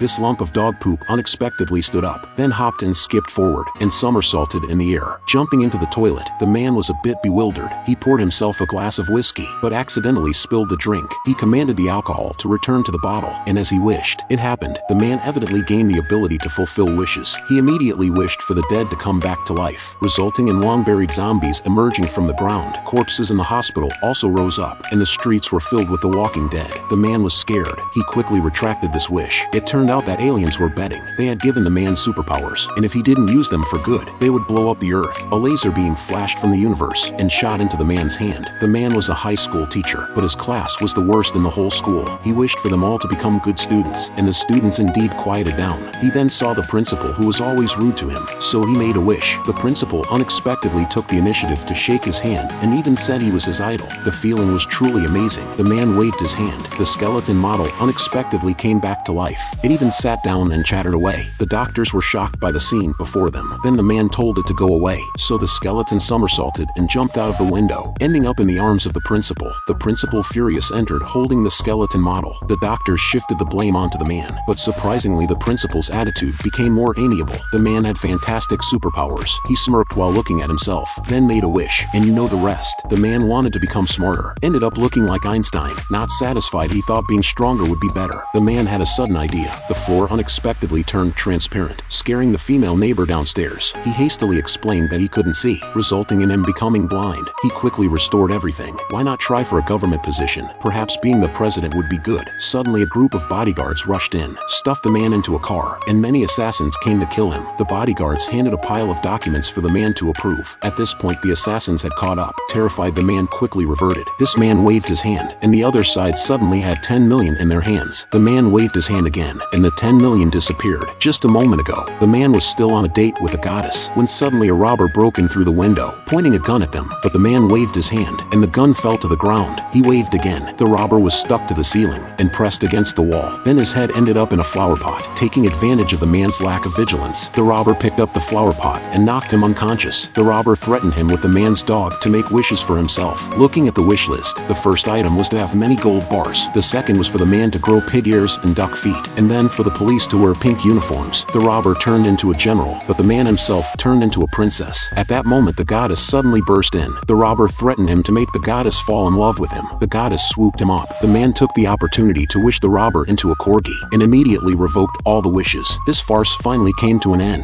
This lump of dog poop unexpectedly stood up, then hopped and skipped forward, and somersaulted in the air. Jumping into the toilet, the man was a bit bewildered. He poured himself a glass of whiskey, but accidentally spilled the drink. He commanded the alcohol to return to the bottle, and as he wished, it happened. The man evidently gained the ability to fulfill wishes. He immediately wished for the dead to come back to life, resulting in long-buried zombies emerging from the ground. Corpses in the hospital also rose up, and the streets were filled with the walking dead. The man was scared. He quickly retracted this wish. It turned out that aliens were betting. They had given the man superpowers, and if he didn't use them for good, they would blow up the earth. A laser beam flashed from the universe and shot into the man's hand. The man was a high school teacher, but his class was the worst in the whole school. He wished for them all to become good students, and the students indeed quieted down. He then saw the principal, who was always rude to him, so he made a wish. The principal unexpectedly took the initiative to shake his hand, and even said he was his idol. The feeling was truly amazing. The man waved his hand. The skeleton model unexpectedly came back to life. It even sat down and chattered away. The doctors were shocked by the scene before them. Then the man told it to go away, so the skeleton somersaulted and jumped out of the window, ending up in the arms of the principal. The principal, furious, entered holding the skeleton model. The doctors shifted the blame onto the man, but surprisingly the principal's attitude became more amiable. The man had fantastic superpowers. He smirked while looking at himself, then made a wish, and you know the rest. The man wanted to become smarter, ended up looking like Einstein. Not satisfied, he thought being stronger would be better. The man had a sudden idea. The floor unexpectedly turned transparent, scaring the female neighbor downstairs. He hastily explained that he couldn't see, resulting in him becoming blind. He quickly restored everything. Why not try for a government position? Perhaps being the president would be good. Suddenly a group of bodyguards rushed in, stuffed the man into a car, and many assassins came to kill him. The bodyguards handed a pile of documents for the man to approve. At this point the assassins had caught up. Terrified, the man quickly reverted. This man waved his hand, and the other side suddenly had 10 million in their hands. The man waved his hand again, and the 10 million disappeared. Just a moment ago, the man was still on a date with a goddess, when suddenly a robber broke in through the window, pointing a gun at them, but the man waved his hand, and the gun fell to the ground. He waved again. The robber was stuck to the ceiling, and pressed against the wall. Then his head ended up in a flower pot. Taking advantage of the man's lack of vigilance, the robber picked up the flower pot and knocked him unconscious. The robber threatened him with the man's dog to make wishes for himself. Looking at the wish list, the first item was to have many gold bars. The second was for the man to grow pig ears and duck feet, and then for the police to wear pink uniforms. The robber turned into a general, but the man himself turned into a princess. At that moment the goddess suddenly burst in. The robber threatened him to make the goddess fall in love with him. The goddess swooped him up. The man took the opportunity to wish the robber into a corgi, and immediately revoked all the wishes. This farce finally came to an end.